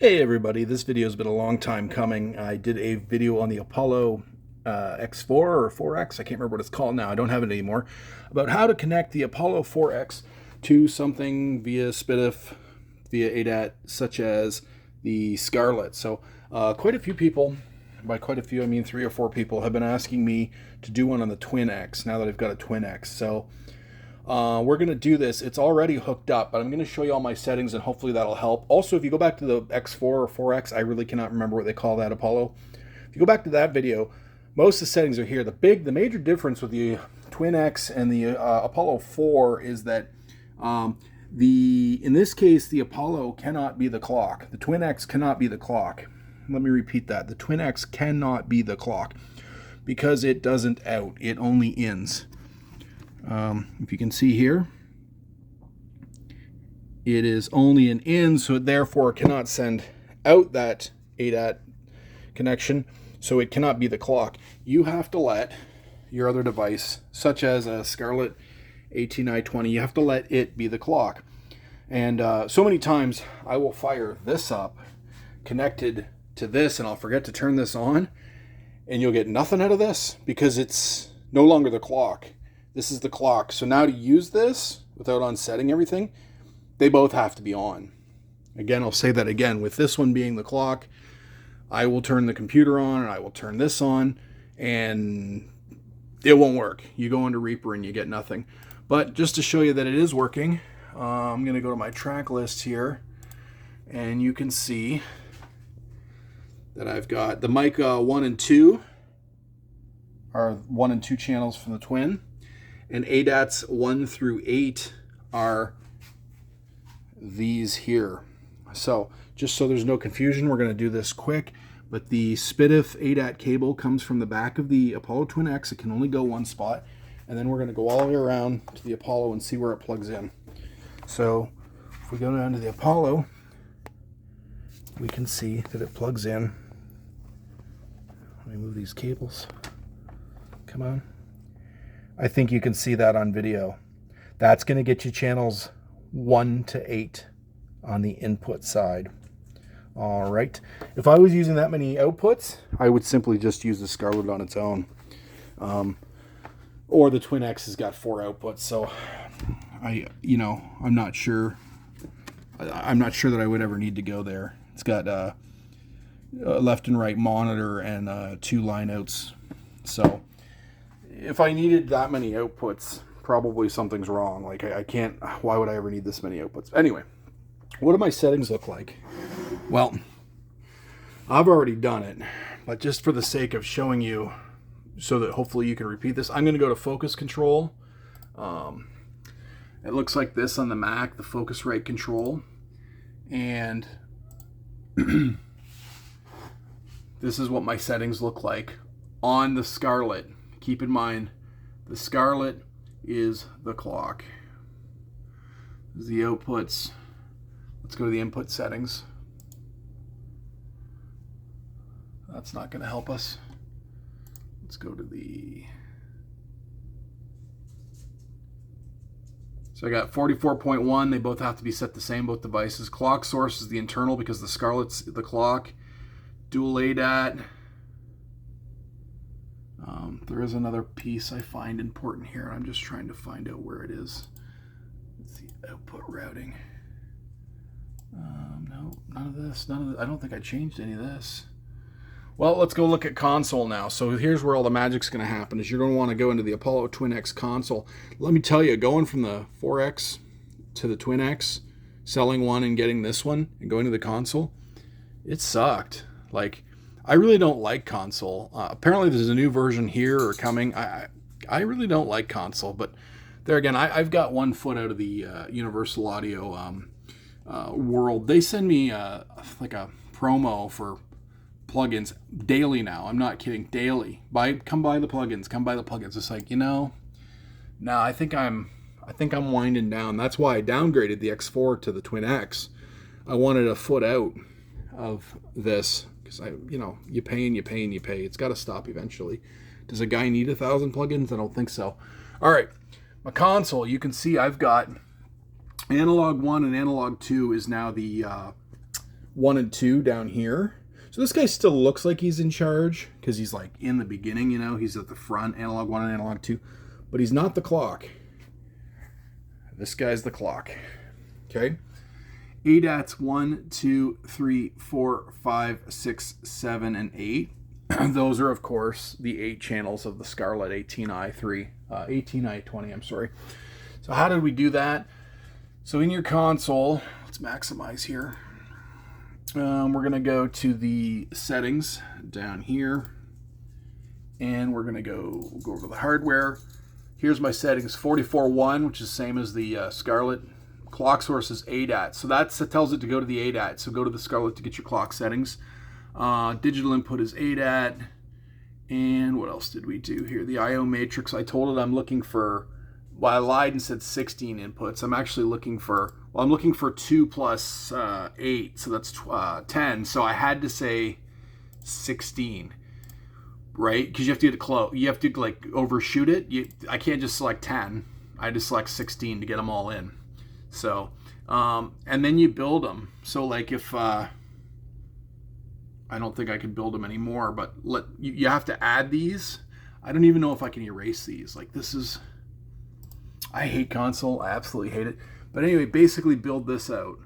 Hey everybody, this video has been a long time coming. I did a video on the Apollo X4 or 4X, I can't remember what it's called now, I don't have it anymore, about how to connect the Apollo 4X to something via SPDIF, via ADAT, such as the Scarlett. So quite a few people, by quite a few I mean 3 or 4 people, have been asking me to do one on the Twin X, now that I've got a Twin X. So we're going to do this. It's already hooked up, but I'm going to show you all my settings and hopefully that'll help. Also, if you go back to the X4 or 4X, I really cannot remember what they call that Apollo. If you go back to that video, most of the settings are here. The major difference with the Twin X and the Apollo 4 is that in this case, the Apollo cannot be the clock. The Twin X cannot be the clock. Let me repeat that. The Twin X cannot be the clock because it doesn't out. It only ins. If you can see here, it is only an in, so it therefore cannot send out that ADAT connection, so it cannot be the clock. You have to let your other device, such as a Scarlett 18i20, you have to let it be the clock. And so many times I will fire this up connected to this and I'll forget to turn this on, and you'll get nothing out of this because it's no longer the clock. This is the clock. So now to use this without unsetting everything, they both have to be on. Again, I'll say that again. With this one being the clock, I will turn the computer on and I will turn this on and it won't work. You go into Reaper and you get nothing. But just to show you that it is working, I'm going to go to my track list here and you can see that I've got the mic 1 and 2 are 1 and 2 channels from the Twin. And ADATs 1 through 8 are these here. So just so there's no confusion, we're going to do this quick. But the SPDIF ADAT cable comes from the back of the Apollo Twin X. It can only go one spot. And then we're going to go all the way around to the Apollo and see where it plugs in. So if we go down to the Apollo, we can see that it plugs in. Let me move these cables. Come on. I think you can see that on video. That's going to get you channels 1 to 8 on the input side. All right. If I was using that many outputs, I would simply just use the Scarlett on its own. Or the Twin X has got 4 outputs. So I'm not sure. I'm not sure that I would ever need to go there. It's got a left and right monitor and 2 line outs. So if I needed that many outputs, probably something's wrong. Like I can't, why would I ever need this many outputs? Anyway, what do my settings look like? Well, I've already done it, but just for the sake of showing you so that hopefully you can repeat this, I'm going to go to focus control. It looks like this on the Mac, the Focusrite control. And this is what my settings look like on the Scarlett. Keep in mind, the Scarlett is the clock. The outputs. Let's go to the input settings. That's not going to help us. Let's go to the... So I got 44.1. They both have to be set the same, both devices. Clock source is the internal because the Scarlett's the clock. Dual ADAT. There is another piece I find important here. I'm just trying to find out where it is. It's the output routing. No, none of this. I don't think I changed any of this. Well, let's go look at console now. So here's where all the magic's going to happen. Is you're going to want to go into the Apollo Twin X console. Let me tell you, going from the 4X to the Twin X, selling one and getting this one, and going to the console, it sucked. Like, I really don't like console. Apparently there's a new version here or coming. I really don't like console, but there again, I've got one foot out of the Universal Audio world. They send me like a promo for plugins daily now. I'm not kidding, daily. Come buy the plugins. Come buy the plugins. It's like, I think I'm winding down. That's why I downgraded the X4 to the Twin X. I wanted a foot out of this. You pay and you pay and you pay. It's got to stop eventually. Does a guy need 1,000 plugins? I don't think so. All right, my console. You can see I've got analog 1 and analog 2 is now the 1 and 2 down here. So this guy still looks like he's in charge because he's like in the beginning, you know, he's at the front, analog 1 and analog 2, but he's not the clock. This guy's the clock. Okay. ADATs 1, 2, 3, 4, 5, 6, 7, and 8. Those are, of course, the 8 channels of the Scarlett 18i20, I'm sorry. So how did we do that? So in your console, let's maximize here. We're going to go to the settings down here, and we're going to go over to the hardware. Here's my settings, 44.1, which is the same as the Scarlett. Clock source is ADAT, so that tells it to go to the ADAT. So go to the Scarlett to get your clock settings. Digital input is ADAT, and what else did we do here? The I/O matrix. I told it I'm looking for. Well, I lied and said 16 inputs. I'm actually looking for. Well, I'm looking for 2 plus 8, so that's 10. So I had to say 16, right? Because you have to get it close. You have to like overshoot it. I can't just select 10. I just select 16 to get them all in. So, and then you build them. So like if, I don't think I can build them anymore, but you have to add these. I don't even know if I can erase these. Like this is, I hate console. I absolutely hate it. But anyway, basically build this out.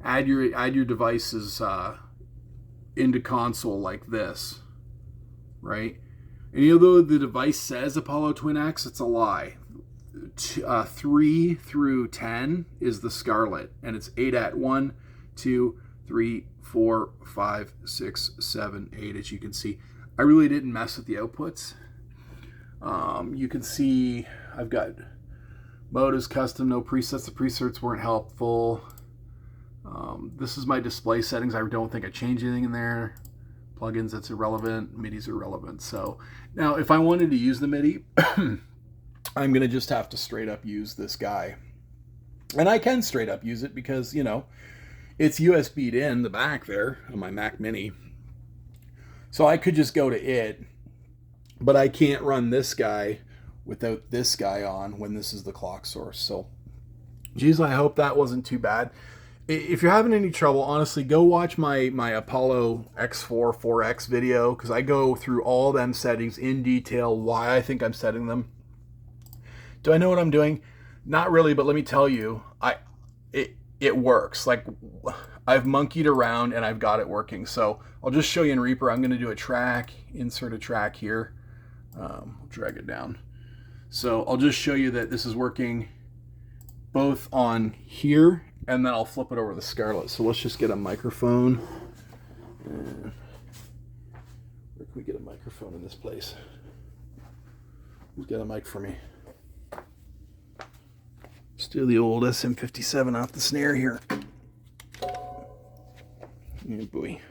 Add your devices into console like this, right? And even though the device says Apollo Twin X, it's a lie. 3 through 10 is the Scarlett, and it's ADAT 1, 2, 3, 4, 5, 6, 7, 8. As you can see, I really didn't mess with the outputs. You can see I've got mode is custom, no presets. The presets weren't helpful. This is my display settings. I don't think I changed anything in there. Plugins, that's irrelevant. MIDI's irrelevant. So now if I wanted to use the MIDI, I'm going to just have to straight up use this guy. And I can straight up use it because, you know, it's USB'd in the back there on my Mac Mini. So I could just go to it, but I can't run this guy without this guy on when this is the clock source. So, geez, I hope that wasn't too bad. If you're having any trouble, honestly, go watch my Apollo X4 4X video, because I go through all them settings in detail, why I think I'm setting them. Do I know what I'm doing? Not really, but let me tell you, it works. Like, I've monkeyed around and I've got it working. So I'll just show you in Reaper. I'm going to do a track, insert a track here. We'll drag it down. So I'll just show you that this is working both on here, and then I'll flip it over to the Scarlett. So let's just get a microphone. Where can we get a microphone in this place? Who's got a mic for me? Let's do the old SM57 off the snare here. Oh boy.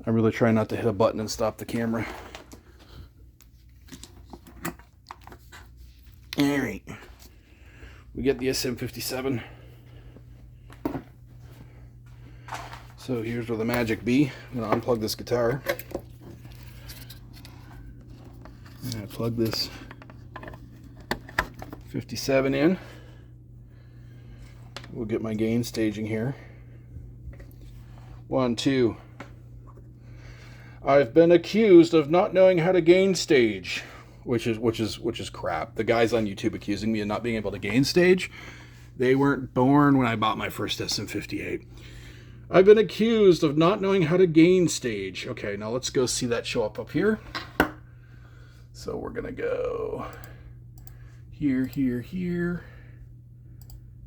I really try not to hit a button and stop the camera. Alright. We get the SM57. So here's where the magic be. I'm going to unplug this guitar. And I plug this 57 in. We'll get my gain staging here. 1, 2. I've been accused of not knowing how to gain stage, which is crap. The guys on YouTube accusing me of not being able to gain stage, they weren't born when I bought my first SM58. I've been accused of not knowing how to gain stage. Okay, now let's go see that show up here. So we're gonna go here, here, here,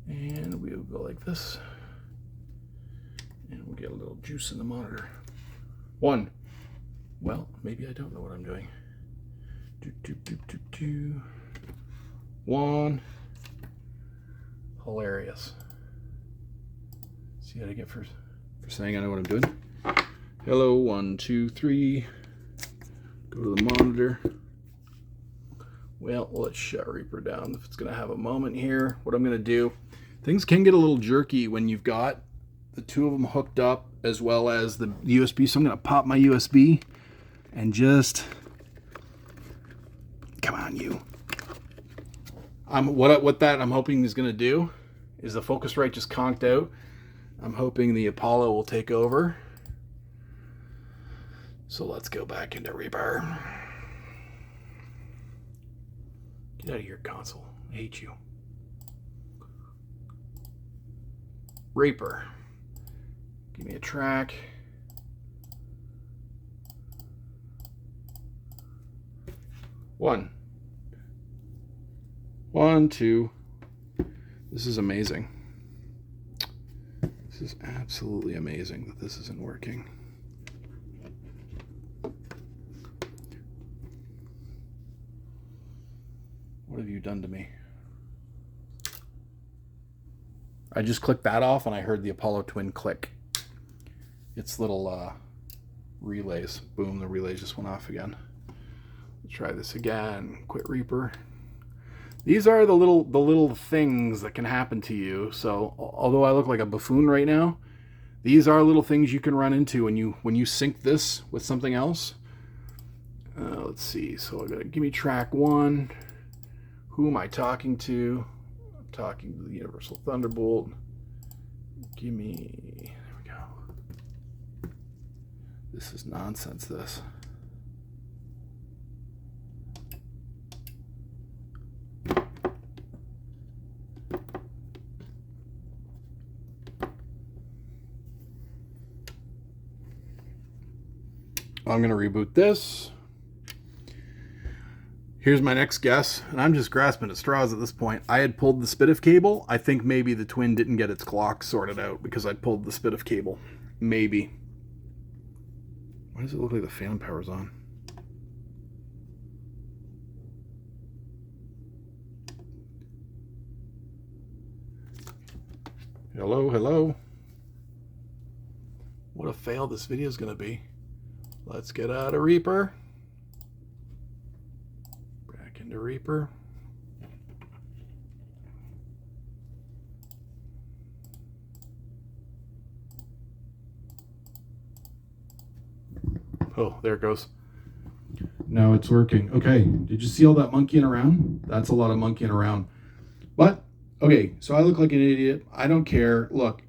and we'll go like this, and we'll get a little juice in the monitor. 1. Well, maybe I don't know what I'm doing. 1. Hilarious. See how to get for saying I know what I'm doing. Hello, 1, 2, 3. Go to the monitor. Well, let's shut Reaper down if it's going to have a moment here. What I'm going to do, things can get a little jerky when you've got the two of them hooked up as well as the USB. So I'm going to pop my USB and just, come on, you. What that I'm hoping is going to do is the Focusrite just conked out. I'm hoping the Apollo will take over. So let's go back into Reaper. Get out of here, console. I hate you. Reaper. Give me a track. One, two. This is amazing. This is absolutely amazing that this isn't working. What have you done to me? I just clicked that off and I heard the Apollo Twin click. Its little relays. Boom, the relays just went off again. Let's try this again. Quit Reaper. These are the little things that can happen to you. So although I look like a buffoon right now, these are little things you can run into when you sync this with something else. Let's see. So I gotta give me track 1. Who am I talking to? I'm talking to the Universal Thunderbolt. Give me. There we go. This is nonsense. This. I'm going to reboot this. Here's my next guess, and I'm just grasping at straws at this point. I had pulled the SPDIF cable. I think maybe the Twin didn't get its clock sorted out because I pulled the SPDIF cable. Maybe. Why does it look like the fan power's on? Hello, hello. What a fail this video is going to be. Let's get out of Reaper. Back into Reaper. Oh, there it goes. Now it's working. Okay, did you see all that monkeying around? That's a lot of monkeying around. But, okay, so I look like an idiot. I don't care. Look,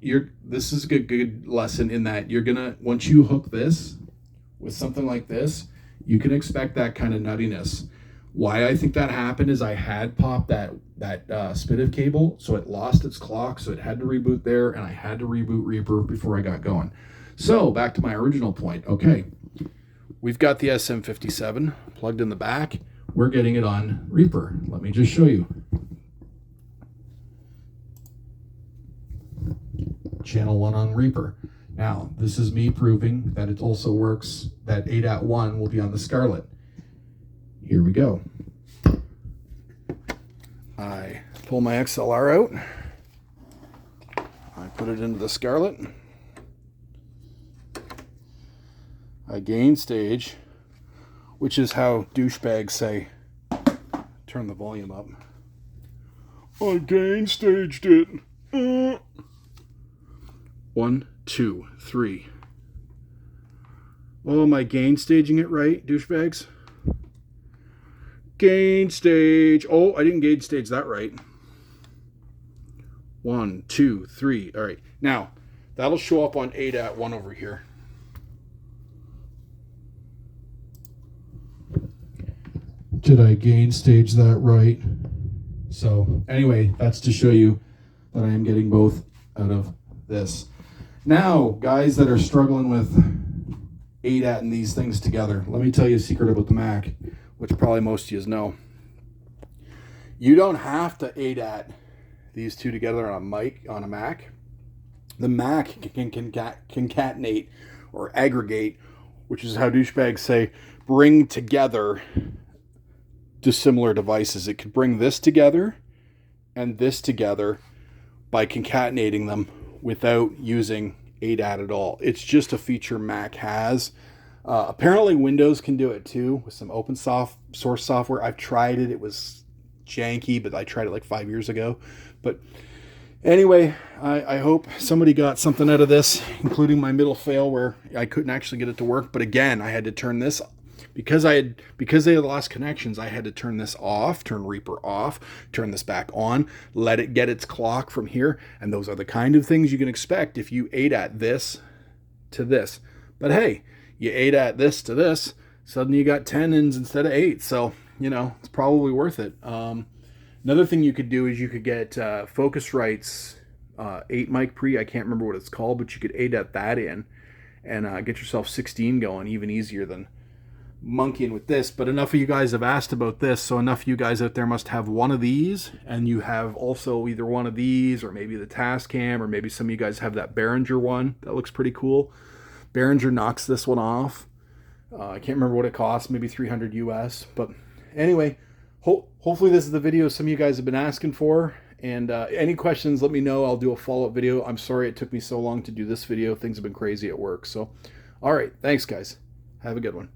this is a good lesson in that you're gonna, once you hook this with something like this, you can expect that kind of nuttiness. Why I think that happened is I had popped that SPDIF cable, so it lost its clock, so it had to reboot there, and I had to reboot Reaper before I got going. So back to my original point. Okay, we've got the SM57 plugged in the back. We're getting it on Reaper. Let me just show you. Channel 1 on Reaper. Now, this is me proving that it also works, that ADAT 1 will be on the Scarlett. Here we go. I pull my XLR out. I put it into the Scarlett. I gain stage, which is how douchebags say, turn the volume up. I gain staged it. 1, 2, 3. Oh, am I gain staging it right, douchebags? Gain stage. Oh, I didn't gain stage that right. 1, 2, 3. All right. Now, that'll show up on ADAT 1 over here. Did I gain stage that right? So, anyway, that's to show you that I am getting both out of this. Now, guys that are struggling with ADAT and these things together, let me tell you a secret about the Mac, which probably most of you know. You don't have to ADAT these two together on a Mac. The Mac can concatenate or aggregate, which is how douchebags say, bring together dissimilar devices. It could bring this together and this together by concatenating them without using ADAT at all. It's just a feature Mac has. Apparently Windows can do it too with some open source software. I've tried it. It was janky, but I tried it like 5 years ago. But anyway, I hope somebody got something out of this, including my middle fail where I couldn't actually get it to work. But again, I had to turn this because they had lost connections, I had to turn this off, turn Reaper off, turn this back on, let it get its clock from here. And those are the kind of things you can expect if you ADAT this to this. But hey, you ADAT this to this, suddenly you got 10 ins instead of 8. So, you know, it's probably worth it. Another thing you could do is you could get Focusrite's 8 mic pre. I can't remember what it's called, but you could ADAT that in and get yourself 16 going, even easier than monkeying with this. But enough of you guys have asked about this, so enough of you guys out there must have one of these, and you have also either one of these or maybe the Tascam, or maybe some of you guys have that Behringer one. That looks pretty cool. Behringer knocks this one off. I can't remember what it costs, maybe 300 US. But anyway, hopefully this is the video some of you guys have been asking for. And any questions, let me know. I'll do a follow-up video. I'm sorry it took me so long to do this video. Things have been crazy at work. So, all right. Thanks, guys. Have a good one.